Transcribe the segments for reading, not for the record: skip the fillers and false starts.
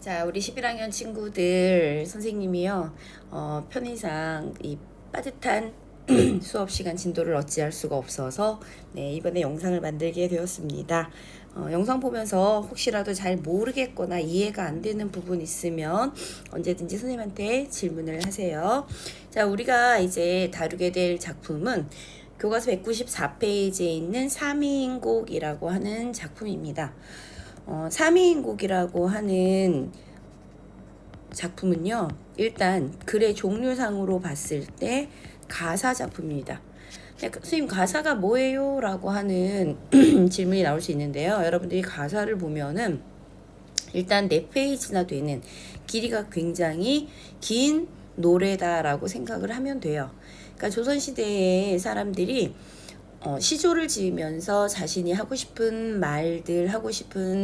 자, 우리 11학년 친구들 선생님이요. 편의상 이 빠듯한 수업 시간 진도를 어찌할 수가 없어서 이번에 영상을 만들게 되었습니다. 영상 보면서 혹시라도 잘 모르겠거나 이해가 안 되는 부분 있으면 언제든지 선생님한테 질문을 하세요. 자, 우리가 이제 다루게 될 작품은 교과서 194페이지에 있는 3인곡이라고 하는 작품입니다. 3인곡이라고 하는 작품은요, 일단 글의 종류상으로 봤을 때 가사 작품입니다. 선생님, 가사가 뭐예요? 라고 하는 질문이 나올 수 있는데요. 여러분들이 가사를 보면은 일단 4페이지나 되는 길이가 굉장히 긴 노래다라고 생각을 하면 돼요. 그러니까 조선시대의 사람들이 시조를 지으면서 자신이 하고 싶은 말들,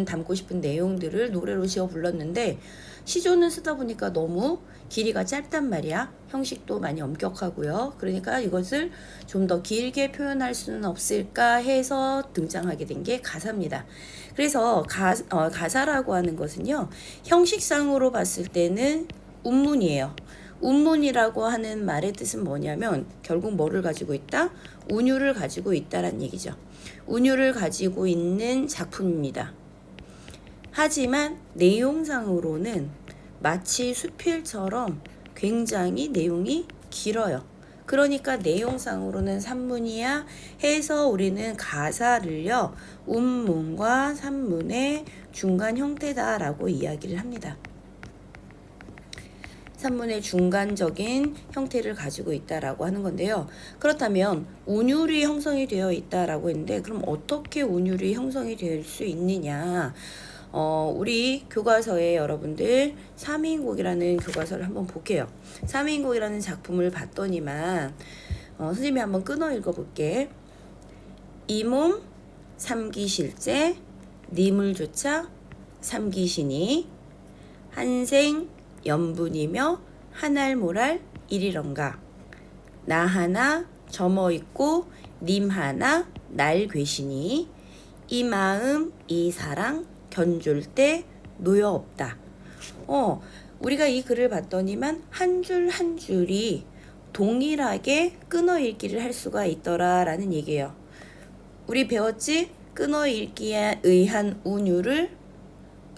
담고 싶은 내용들을 노래로 지어 불렀는데, 시조는 쓰다 보니까 너무 길이가 짧단 말이야. 형식도 많이 엄격하고요. 그러니까 이것을 좀 더 길게 표현할 수는 없을까 해서 등장하게 된 게 가사입니다. 그래서 가사라고 하는 것은요, 형식상으로 봤을 때는 운문이에요. 운문이라고 하는 말의 뜻은 뭐냐면 결국 뭐를 가지고 있다? 운율을 가지고 있다란 얘기죠. 운율을 가지고 있는 작품입니다. 하지만 내용상으로는 마치 수필처럼 굉장히 내용이 길어요. 그러니까 내용상으로는 산문이야 해서 우리는 가사를요, 운문과 산문의 중간 형태다라고 이야기를 합니다. 산문의 중간적인 형태를 가지고 있다라고 하는 건데요. 그렇다면 운율이 형성이 되어 있다라고 했는데, 그럼 어떻게 운율이 형성이 될 수 있느냐? 우리 교과서에 여러분들 3인곡이라는 교과서를 한번 볼게요. 3인곡이라는 작품을 봤더니만 선생님이 한번 끊어 읽어볼게. 이 몸 삼기실제 니물조차 삼기시니 한생 연분이며 한알모랄 이리런가 나 하나 점어 있고 님 하나 날 괴시니 이 마음 이 사랑 견줄 때 놓여 없다. 우리가 이 글을 봤더니만 한 줄 한 줄이 동일하게 끊어 읽기를 할 수가 있더라라는 얘기예요. 우리 배웠지? 끊어 읽기에 의한 운율을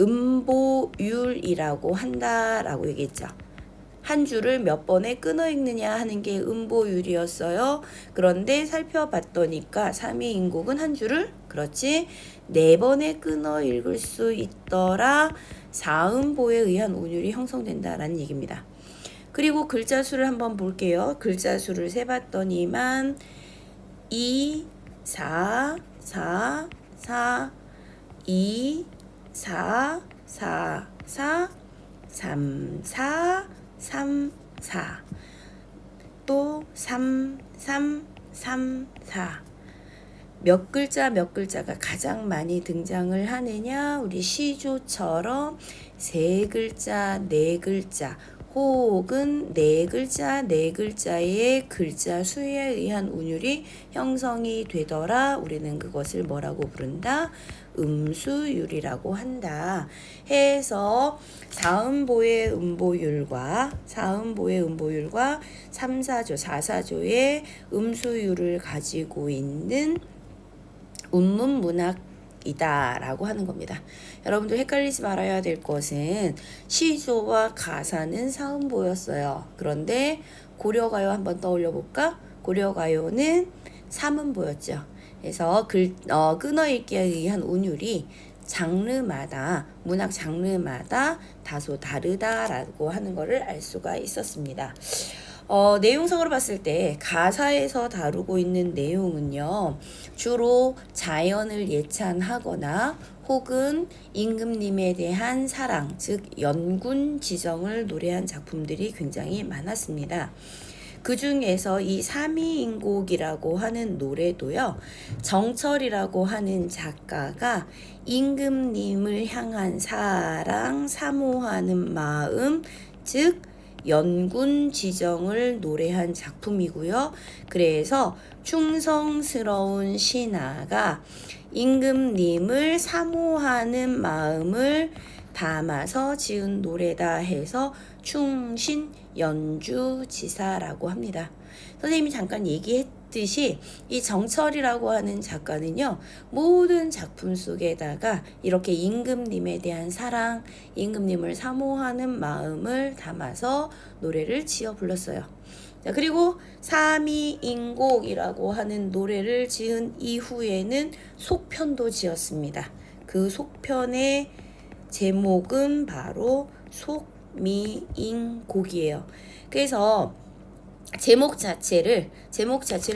음보율이라고 한다라고 얘기했죠. 한 줄을 몇 번에 끊어 읽느냐 하는 게 음보율이었어요. 그런데 살펴봤더니까 3인곡은 한 줄을 그렇지 4번에 끊어 읽을 수 있더라. 4음보에 의한 운율이 형성된다라는 얘기입니다. 그리고 글자 수를 한번 볼게요. 글자 수를 세봤더니만 2, 4, 4, 4, 2, 4, 4, 4, 3, 4, 3, 4, 또 3, 3, 3, 4. 몇 글자가 가장 많이 등장을 하느냐? 우리 시조처럼 3글자, 4글자, 혹은 4글자의 글자 수에 의한 운율이 형성이 되더라. 우리는 그것을 뭐라고 부른다? 음수율이라고 한다. 해서 4음보의 음보율과 3, 4조, 4, 4조의 음수율을 가지고 있는 운문문학이다라고 하는 겁니다. 여러분들 헷갈리지 말아야 될 것은 시조와 가사는 사음보였어요. 그런데 고려가요 한번 떠올려 볼까? 고려가요는 삼음보였죠. 그래서 끊어 읽기에 의한 운율이 문학 장르마다 다소 다르다라고 하는 것을 알 수가 있었습니다. 내용상으로 봤을 때 가사에서 다루고 있는 내용은요, 주로 자연을 예찬하거나 혹은 임금님에 대한 사랑, 즉 연군 지정을 노래한 작품들이 굉장히 많았습니다. 그 중에서 이 3인곡이라고 하는 노래도요, 정철이라고 하는 작가가 임금님을 향한 사랑, 사모하는 마음, 즉 연군 지정을 노래한 작품이고요. 그래서 충성스러운 신하가 임금님을 사모하는 마음을 담아서 지은 노래다 해서 충신 연주지사라고 합니다. 선생님이 잠깐 얘기했듯이 이 정철이라고 하는 작가는요, 모든 작품 속에다가 이렇게 임금님에 대한 사랑, 임금님을 사모하는 마음을 담아서 노래를 지어 불렀어요. 자, 그리고 삼이인곡이라고 하는 노래를 지은 이후에는 속편도 지었습니다. 그 속편의 제목은 바로 속미인곡이에요. 그래서 제목 자체를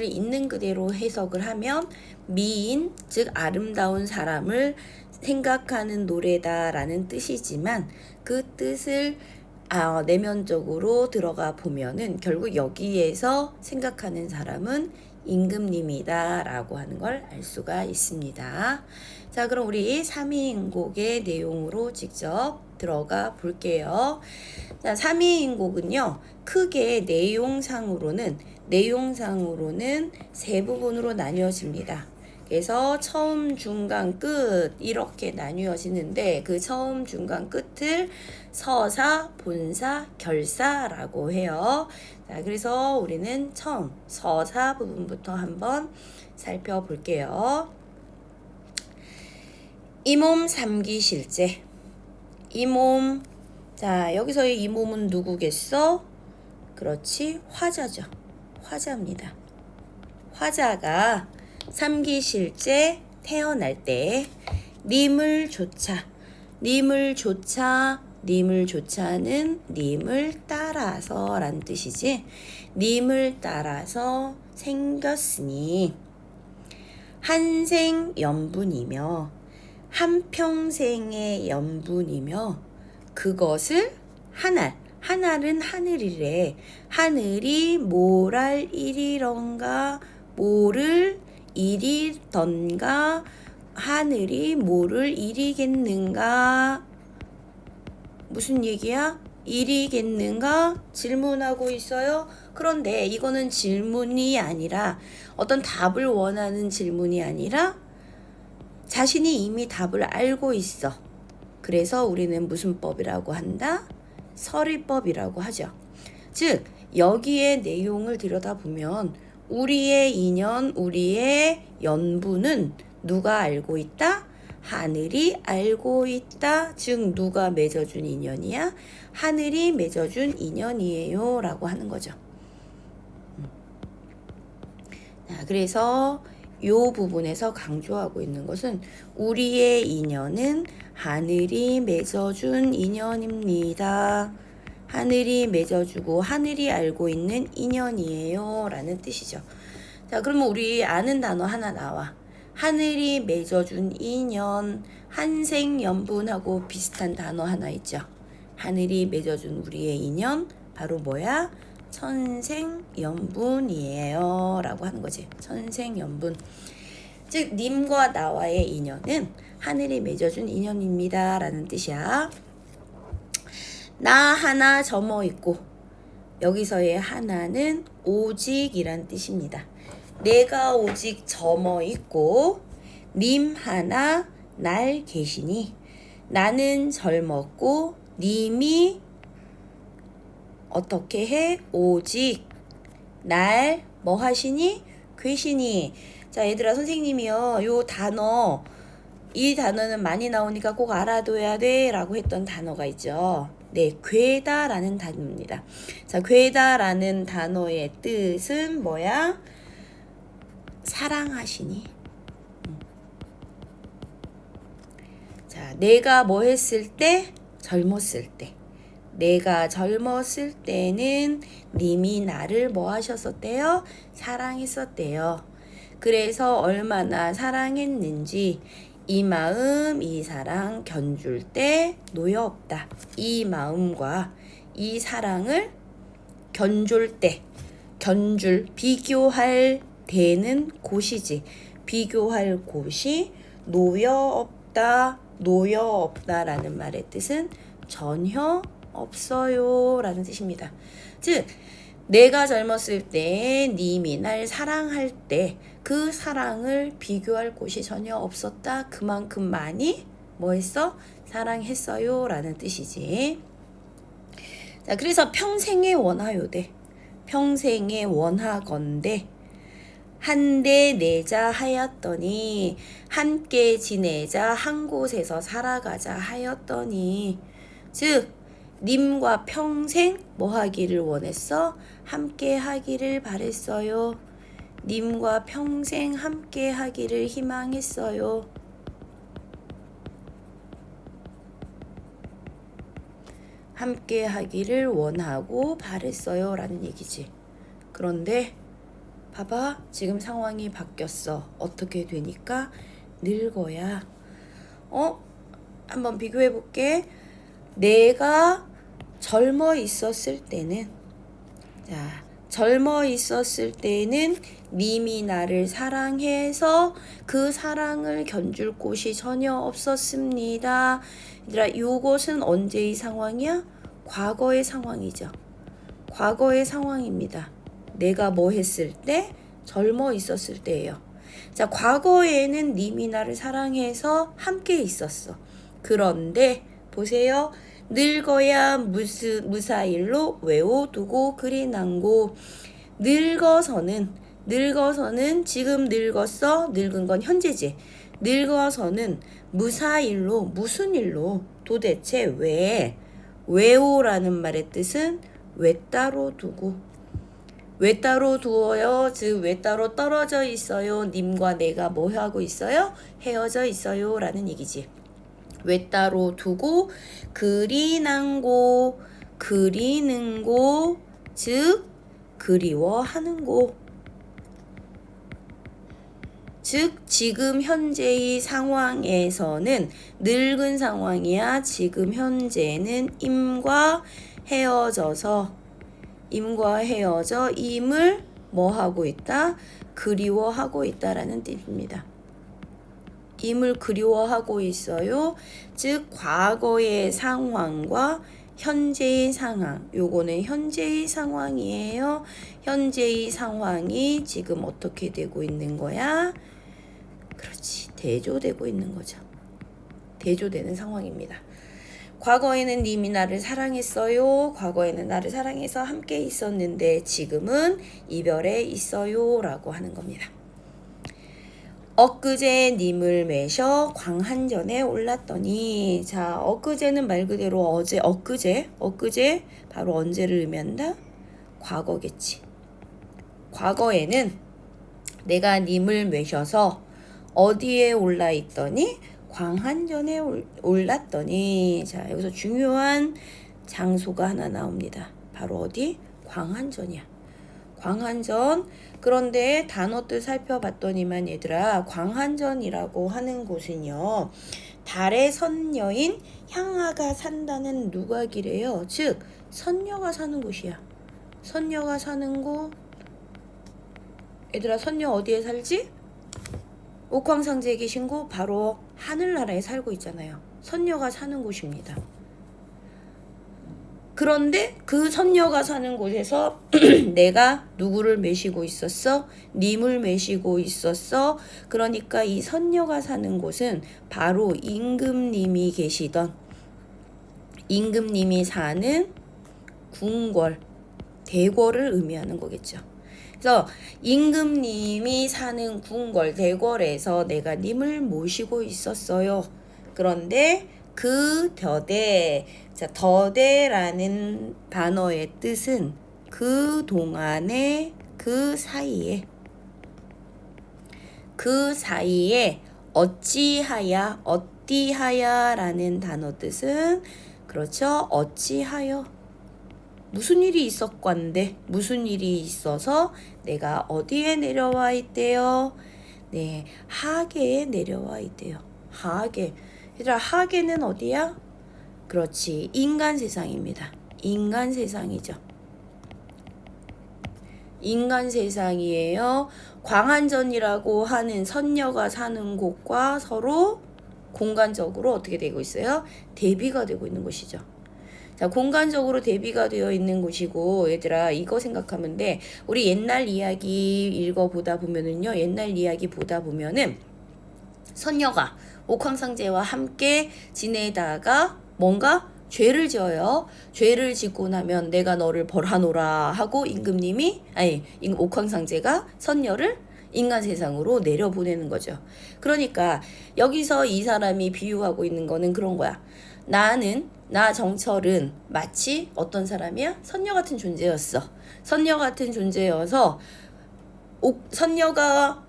있는 그대로 해석을 하면 미인, 즉 아름다운 사람을 생각하는 노래다라는 뜻이지만 그 뜻을 내면적으로 들어가 보면은 결국 여기에서 생각하는 사람은 임금님이다 라고 하는 걸 알 수가 있습니다. 자, 그럼 우리 삼이인곡의 내용으로 직접 들어가 볼게요. 자, 삼이인곡은요, 크게 내용상으로는 세 부분으로 나뉘어집니다. 그래서 처음, 중간, 끝 이렇게 나뉘어지는데 그 처음, 중간, 끝을 서사, 본사, 결사라고 해요. 자, 그래서 우리는 처음 서사 부분부터 한번 살펴볼게요. 이 몸 삼기실제. 이 몸, 자, 여기서의 이 몸은 누구겠어? 그렇지, 화자죠. 화자입니다. 화자가 삼기실제 태어날 때 님을 조차는 님을 따라서 란 뜻이지. 님을 따라서 생겼으니 한생연분이며 한평생의 연분이며 그것을 하늘은 하늘이래. 하늘이 뭐랄 일이런가 뭐를 일이던가 하늘이 뭐를 일이겠는가. 무슨 얘기야? 일이겠는가? 질문하고 있어요. 그런데 이거는 질문이 아니라 어떤 답을 원하는 질문이 아니라 자신이 이미 답을 알고 있어. 그래서 우리는 무슨 법이라고 한다? 설의법이라고 하죠. 즉 여기에 내용을 들여다보면 우리의 인연, 우리의 연분은 누가 알고 있다? 하늘이 알고 있다. 즉 누가 맺어준 인연이야? 하늘이 맺어준 인연이에요 라고 하는 거죠. 그래서 이 부분에서 강조하고 있는 것은 우리의 인연은 하늘이 맺어준 인연입니다. 하늘이 맺어주고 하늘이 알고 있는 인연이에요 라는 뜻이죠. 자, 그러면 우리 아는 단어 하나 나와. 하늘이 맺어준 인연, 한생연분하고 비슷한 단어 하나 있죠. 하늘이 맺어준 우리의 인연 바로 뭐야? 천생연분이에요 라고 하는 거지. 천생연분. 즉 님과 나와의 인연은 하늘이 맺어준 인연입니다 라는 뜻이야. 나 하나 점어 있고, 여기서의 하나는 오직이란 뜻입니다. 내가 오직 점어 있고 님 하나 날 계시니 나는 젊었고 님이 어떻게 해? 오직 날 뭐 하시니? 계시니. 자, 얘들아, 선생님이요 요 단어, 이 단어는 많이 나오니까 꼭 알아둬야 돼 라고 했던 단어가 있죠. 네, 괴다라는 단어입니다. 자, 괴다라는 단어의 뜻은 뭐야? 사랑하시니. 자, 내가 뭐 했을 때? 젊었을 때. 내가 젊었을 때는 님이 나를 뭐 하셨었대요? 사랑했었대요. 그래서 얼마나 사랑했는지 이 마음 이 사랑 견줄 때 노여 없다. 이 마음과 이 사랑을 견줄 때, 비교할 때는 곳이지. 비교할 곳이 노여 없다라는 말의 뜻은 전혀 없어요 라는 뜻입니다. 즉 내가 젊었을 때 님이 날 사랑할 때 그 사랑을 비교할 곳이 전혀 없었다. 그만큼 많이 뭐 했어? 사랑했어요 라는 뜻이지. 자, 그래서 평생에 원하요대. 평생에 원하건대 한데 내자 하였더니 함께 지내자 한 곳에서 살아가자 하였더니 즉 님과 평생 뭐 하기를 원했어? 함께 하기를 바랬어요. 님과 평생 함께 하기를 희망했어요. 함께 하기를 원하고 바랬어요 라는 얘기지. 그런데 봐봐, 지금 상황이 바뀌었어. 어떻게 되니까? 늙어야. 한번 비교해 볼게. 내가 젊어 있었을 때는, 자, 젊어 있었을 때는 님이 나를 사랑해서 그 사랑을 견줄 곳이 전혀 없었습니다. 얘들아, 이것은 언제의 상황이야? 과거의 상황이죠. 과거의 상황입니다. 내가 뭐 했을 때? 젊어 있었을 때예요. 자, 과거에는 님이 나를 사랑해서 함께 있었어. 그런데 보세요. 늙어야 무사일로 외워두고 그리 난고. 늙어서는 지금 늙었어. 늙은 건 현재지. 늙어서는 무사일로 무슨 일로 도대체 왜? 외오라는 말의 뜻은 외따로 두고. 외따로 두어요. 즉 외따로 떨어져 있어요. 님과 내가 뭐 하고 있어요? 헤어져 있어요 라는 얘기지. 외따로 두고 그리 난고. 그리는고 즉 그리워하는고. 즉 지금 현재의 상황에서는 늙은 상황이야. 지금 현재는 임과 헤어져 임을 뭐 하고 있다? 그리워하고 있다라는 뜻입니다. 임을 그리워하고 있어요. 즉 과거의 상황과 현재의 상황. 요거는 현재의 상황이에요. 현재의 상황이 지금 어떻게 되고 있는 거야? 그렇지. 대조되고 있는 거죠. 대조되는 상황입니다. 과거에는 님이 나를 사랑했어요. 과거에는 나를 사랑해서 함께 있었는데 지금은 이별에 있어요 라고 하는 겁니다. 엊그제 님을 매셔 광한전에 올랐더니. 자, 엊그제는 말 그대로 어제, 엊그제 바로 언제를 의미한다? 과거겠지. 과거에는 내가 님을 매셔서 어디에 올라 있더니 광한전에 올랐더니. 자, 여기서 중요한 장소가 하나 나옵니다. 바로 어디? 광한전이야. 광한전. 그런데 단어들 살펴봤더니만 얘들아, 광한전이라고 하는 곳은요, 달의 선녀인 향하가 산다는 누각이래요. 즉 선녀가 사는 곳이야. 선녀가 사는 곳. 얘들아, 선녀 어디에 살지? 옥황상제에 계신 곳 바로 하늘나라에 살고 있잖아요. 선녀가 사는 곳입니다. 그런데 그 선녀가 사는 곳에서 내가 누구를 매시고 있었어? 님을 매시고 있었어. 그러니까 이 선녀가 사는 곳은 바로 임금님이 계시던, 임금님이 사는 궁궐, 대궐을 의미하는 거겠죠. 그래서 임금님이 사는 궁궐, 대궐에서 내가 님을 모시고 있었어요. 그런데 그 더대, 자, 더대라는 단어의 뜻은 그 동안에, 그 사이에 어찌하야라는 단어 뜻은 그렇죠. 어찌하여. 무슨 일이 있었건데, 무슨 일이 있어서 내가 어디에 내려와 있대요? 네, 하계에 내려와 있대요. 하계. 얘들아, 하계는 어디야? 그렇지, 인간 세상입니다. 인간 세상이죠. 인간 세상이에요. 광한전이라고 하는 선녀가 사는 곳과 서로 공간적으로 어떻게 되고 있어요? 대비가 되고 있는 곳이죠. 자, 공간적으로 대비가 되어 있는 곳이고, 얘들아 이거 생각하면 돼. 우리 옛날 이야기 읽어보다 보면은요, 옛날 이야기 보다 보면은 선녀가 옥황상제와 함께 지내다가 뭔가 죄를 지어요. 죄를 짓고 나면 내가 너를 벌하노라 하고 옥황상제가 선녀를 인간 세상으로 내려보내는 거죠. 그러니까 여기서 이 사람이 비유하고 있는 거는 그런 거야. 나 정철은 마치 어떤 사람이야? 선녀 같은 존재였어. 선녀 같은 존재여서 선녀가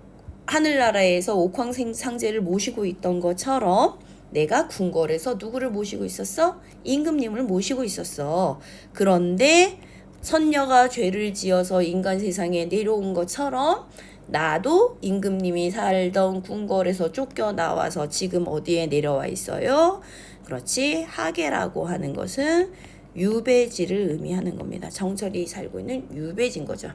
하늘나라에서 옥황상제를 모시고 있던 것처럼 내가 궁궐에서 누구를 모시고 있었어? 임금님을 모시고 있었어. 그런데 선녀가 죄를 지어서 인간 세상에 내려온 것처럼 나도 임금님이 살던 궁궐에서 쫓겨나와서 지금 어디에 내려와 있어요? 그렇지. 하계라고 하는 것은 유배지를 의미하는 겁니다. 정철이 살고 있는 유배지인 거죠.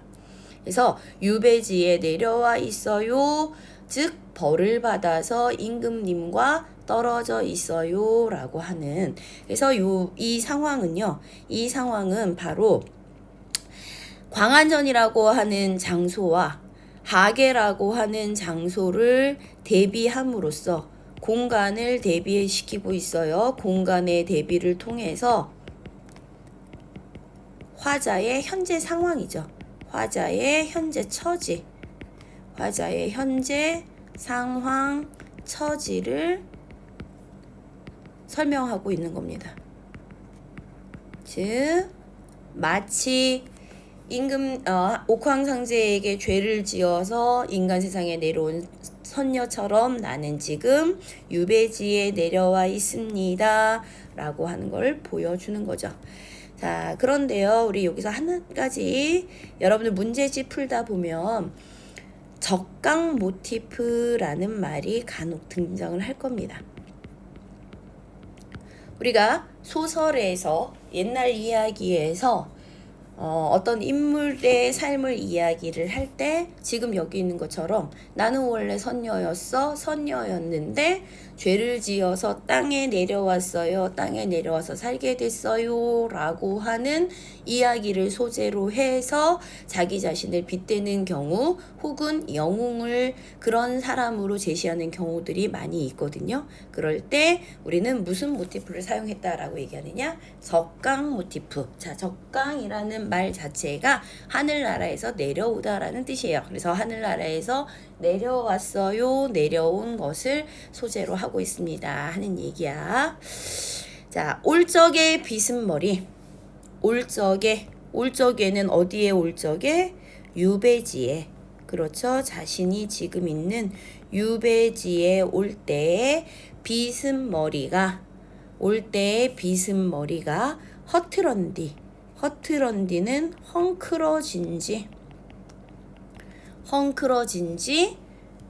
그래서 유배지에 내려와 있어요. 즉 벌을 받아서 임금님과 떨어져 있어요 라고 하는, 그래서 이 상황은 바로 광안전이라고 하는 장소와 하계라고 하는 장소를 대비함으로써 공간을 대비시키고 있어요. 공간의 대비를 통해서 화자의 현재 상황이죠. 화자의 현재 처지, 화자의 현재 상황, 처지를 설명하고 있는 겁니다. 즉 마치 옥황상제에게 죄를 지어서 인간 세상에 내려온 선녀처럼 나는 지금 유배지에 내려와 있습니다 라고 하는 걸 보여주는 거죠. 자, 그런데요, 우리 여기서 한 가지 여러분들 문제집 풀다 보면 적강 모티프라는 말이 간혹 등장을 할 겁니다. 우리가 소설에서 옛날 이야기에서 어떤 인물의 삶을 이야기를 할 때 지금 여기 있는 것처럼 나는 원래 선녀였는데 죄를 지어서 땅에 내려왔어요. 땅에 내려와서 살게 됐어요. 라고 하는 이야기를 소재로 해서 자기 자신을 빗대는 경우 혹은 영웅을 그런 사람으로 제시하는 경우들이 많이 있거든요. 그럴 때 우리는 무슨 모티프를 사용했다라고 얘기하느냐? 적강 모티프. 자, 적강이라는 말 자체가 하늘나라에서 내려오다라는 뜻이에요. 그래서 하늘나라에서 내려왔어요. 내려온 것을 소재로 하고 있습니다 하는 얘기야. 자, 올적의 비스머리. 올적에는 어디에 올적에? 유배지에. 그렇죠. 자신이 지금 있는 유배지에 올 때의 비스머리가 허트런디는 헝클어진 지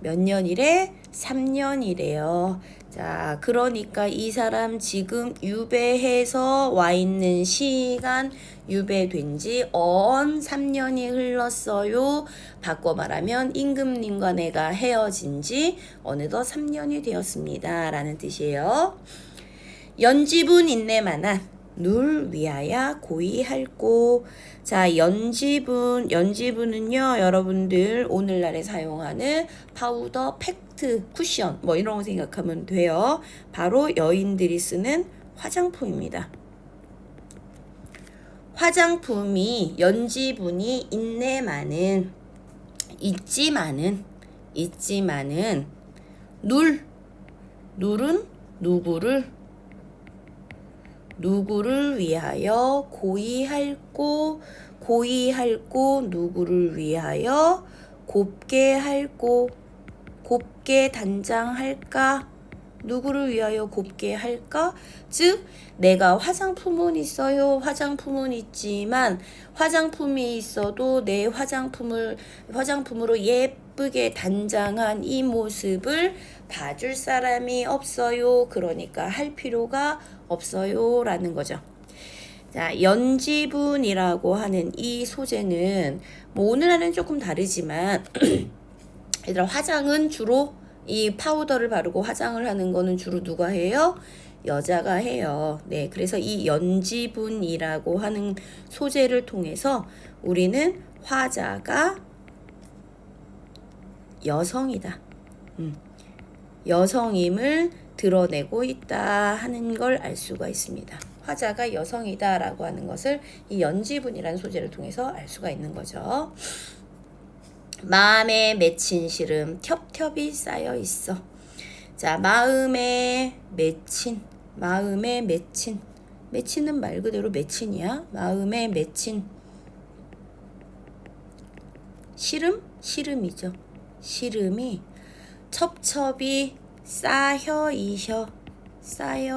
몇 년이래? 3년이래요. 자, 그러니까 이 사람 지금 유배해서 와 있는 시간, 유배된 지 3년이 흘렀어요. 바꿔 말하면 임금님과 내가 헤어진 지 어느덧 3년이 되었습니다 라는 뜻이에요. 연지분 인내만한 눌 위하여 고이할꼬. 자, 연지분은요, 여러분들 오늘날에 사용하는 파우더, 팩트, 쿠션 뭐 이런 거 생각하면 돼요. 바로 여인들이 쓰는 화장품입니다. 화장품이 연지분이 있지만은 눌은 누구를 위하여 고이할꼬 누구를 위하여 곱게 단장할까? 누구를 위하여 곱게 할까? 즉 내가 화장품은 있어요. 화장품은 있지만 화장품이 있어도 내 화장품으로 예쁘게 단장한 이 모습을 봐줄 사람이 없어요. 그러니까 할 필요가 없어요 라는 거죠. 자, 연지분이라고 하는 이 소재는 뭐 오늘날은 조금 다르지만 얘들아, 화장은 주로 이 파우더를 바르고 화장을 하는 거는 주로 누가 해요? 여자가 해요. 네, 그래서 이 연지분이라고 하는 소재를 통해서 우리는 화자가 여성이다. 여성임을 드러내고 있다 하는 걸 알 수가 있습니다. 화자가 여성이다라고 하는 것을 이 연지분이라는 소재를 통해서 알 수가 있는 거죠. 마음에 맺힌 시름 겹겹이 쌓여 있어. 자, 마음에 맺힌, 맺힌은 말 그대로 맺힌이야. 마음에 맺힌 시름이죠. 시름이 첩첩이 쌓여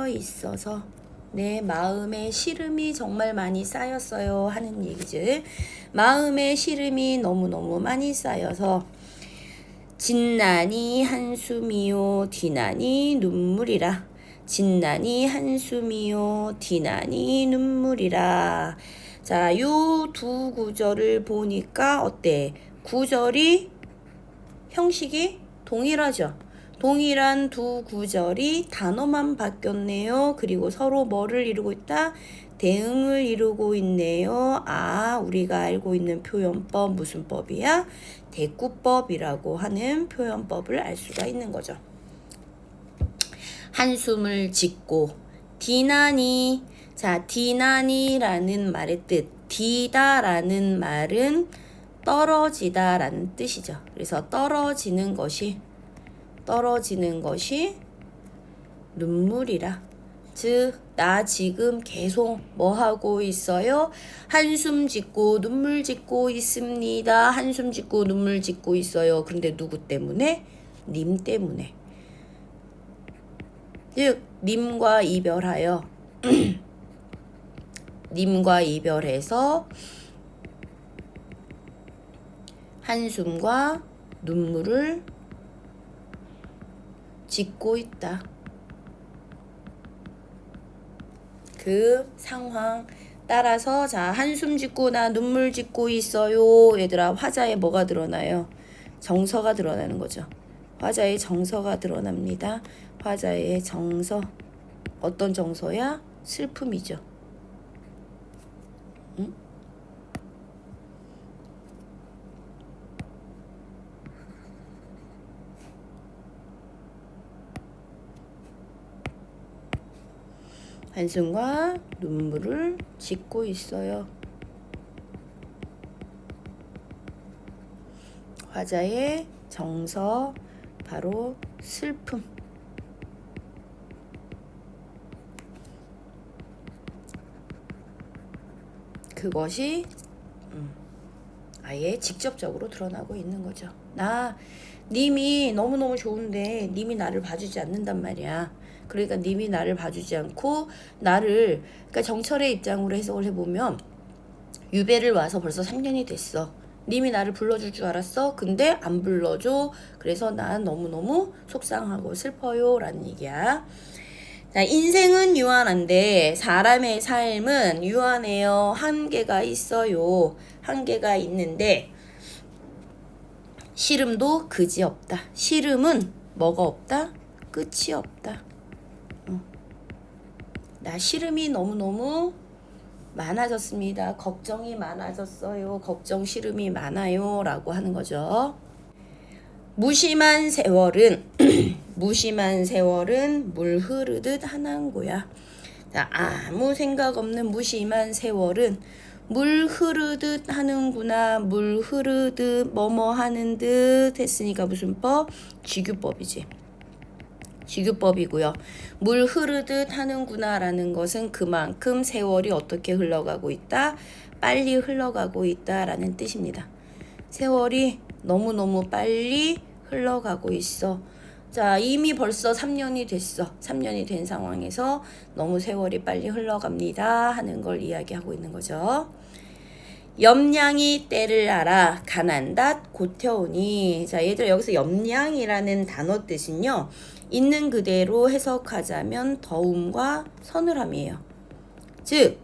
있어서 내 마음에 시름이 정말 많이 쌓였어요 하는 얘기지. 마음에 시름이 너무너무 많이 쌓여서 진난이 한숨이요 디난이 눈물이라. 진난이 한숨이요 디난이 눈물이라. 자, 요 두 구절을 보니까 어때? 구절이 형식이 동일하죠. 동일한 두 구절이 단어만 바뀌었네요. 그리고 서로 뭐를 이루고 있다? 대응을 이루고 있네요. 아, 우리가 알고 있는 표현법 무슨 법이야? 대꾸법이라고 하는 표현법을 알 수가 있는 거죠. 한숨을 짓고 디나니. 자, 디나니라는 말의 뜻. 디다라는 말은 떨어지다라는 뜻이죠. 그래서 떨어지는 것이 눈물이라. 즉, 나 지금 계속 뭐 하고 있어요? 한숨 짓고 눈물 짓고 있습니다. 한숨 짓고 눈물 짓고 있어요. 그런데 누구 때문에? 님 때문에. 즉, 님과 이별하여 님과 이별해서 한숨과 눈물을 짓고 있다. 그 상황 따라서 자, 한숨 짓고 나 눈물 짓고 있어요. 얘들아, 화자에 뭐가 드러나요? 정서가 드러나는 거죠. 화자의 정서가 드러납니다. 화자의 정서. 어떤 정서야? 슬픔이죠. 응? 한숨과 눈물을 짓고 있어요. 화자의 정서, 바로 슬픔. 그것이 아예 직접적으로 드러나고 있는 거죠. 님이 너무너무 좋은데 님이 나를 봐주지 않는단 말이야. 그러니까 님이 나를 봐주지 않고 나를, 그러니까 정철의 입장으로 해석을 해보면 유배를 와서 벌써 3년이 됐어. 님이 나를 불러줄 줄 알았어. 근데 안 불러줘. 그래서 난 너무너무 속상하고 슬퍼요 라는 얘기야. 자, 인생은 유한한데 사람의 삶은 유한해요. 한계가 있어요. 한계가 있는데 시름도 그지 없다. 시름은 뭐가 없다? 끝이 없다. 나 시름이 너무너무 많아졌습니다. 걱정이 많아졌어요. 걱정 시름이 많아요 라고 하는 거죠. 무심한 세월은 물 흐르듯 하는구야. 자, 아무 생각 없는 무심한 세월은 물 흐르듯 하는구나. 물 흐르듯 뭐뭐 하는 듯 했으니까 무슨 법? 지규법이지. 지규법이고요. 물 흐르듯 하는구나 라는 것은 그만큼 세월이 어떻게 흘러가고 있다? 빨리 흘러가고 있다 라는 뜻입니다. 세월이 너무너무 빨리 흘러가고 있어. 자, 이미 벌써 3년이 됐어. 3년이 된 상황에서 너무 세월이 빨리 흘러갑니다 하는 걸 이야기하고 있는 거죠. 염량이 때를 알아 가난닷 고태오니. 자, 얘들 여기서 염량이라는 단어 뜻은요, 있는 그대로 해석하자면 더움과 서늘함이에요. 즉,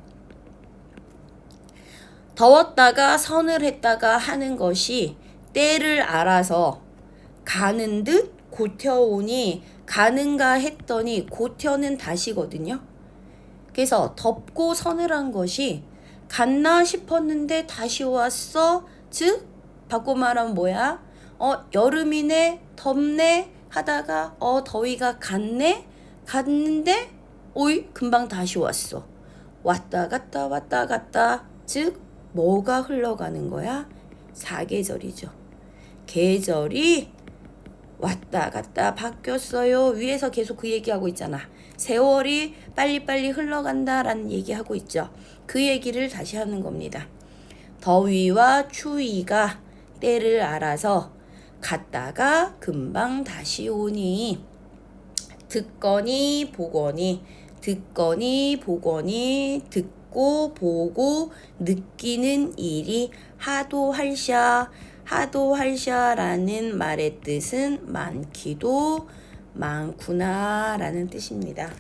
더웠다가 서늘했다가 하는 것이 때를 알아서 가는 듯 고태오니. 가는가 했더니 고태는 다시거든요. 그래서 덥고 서늘한 것이 갔나 싶었는데 다시 왔어. 즉, 바꿔 말하면 뭐야? 여름이네, 덥네, 하다가 더위가 갔는데 오이 금방 다시 왔어. 왔다 갔다 즉 뭐가 흘러가는 거야? 사계절이죠. 계절이 왔다 갔다 바뀌었어요. 위에서 계속 그 얘기하고 있잖아. 세월이 빨리빨리 흘러간다라는 얘기하고 있죠. 그 얘기를 다시 하는 겁니다. 더위와 추위가 때를 알아서 갔다가 금방 다시 오니 듣거니 보거니 듣고 보고 느끼는 일이 하도할샤라는 말의 뜻은 많기도 많구나라는 뜻입니다.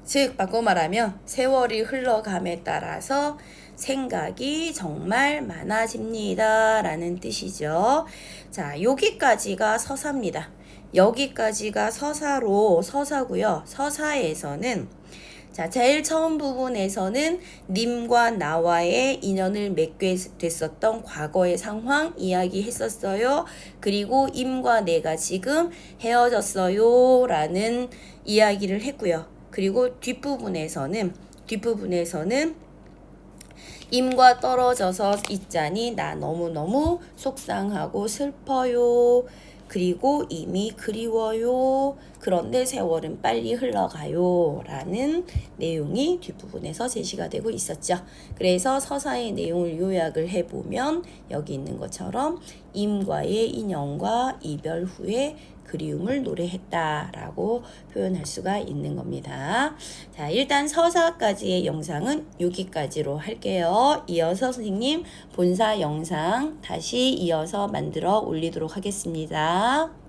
즉 바꿔 말하면 세월이 흘러감에 따라서 생각이 정말 많아집니다 라는 뜻이죠. 자, 여기까지가 서사입니다. 여기까지가 서사고요. 서사에서는 자, 제일 처음 부분에서는 님과 나와의 인연을 맺게 됐었던 과거의 상황 이야기했었어요. 그리고 임과 내가 지금 헤어졌어요 라는 이야기를 했고요. 그리고 뒷부분에서는 임과 떨어져서 있자니 나 너무너무 속상하고 슬퍼요. 그리고 임이 그리워요. 그런데 세월은 빨리 흘러가요. 라는 내용이 뒷부분에서 제시가 되고 있었죠. 그래서 서사의 내용을 요약을 해보면 여기 있는 것처럼 임과의 인연과 이별 후에 그리움을 노래했다라고 표현할 수가 있는 겁니다. 자, 일단 서사까지의 영상은 여기까지로 할게요. 이어서 선생님 본사 영상 다시 이어서 만들어 올리도록 하겠습니다.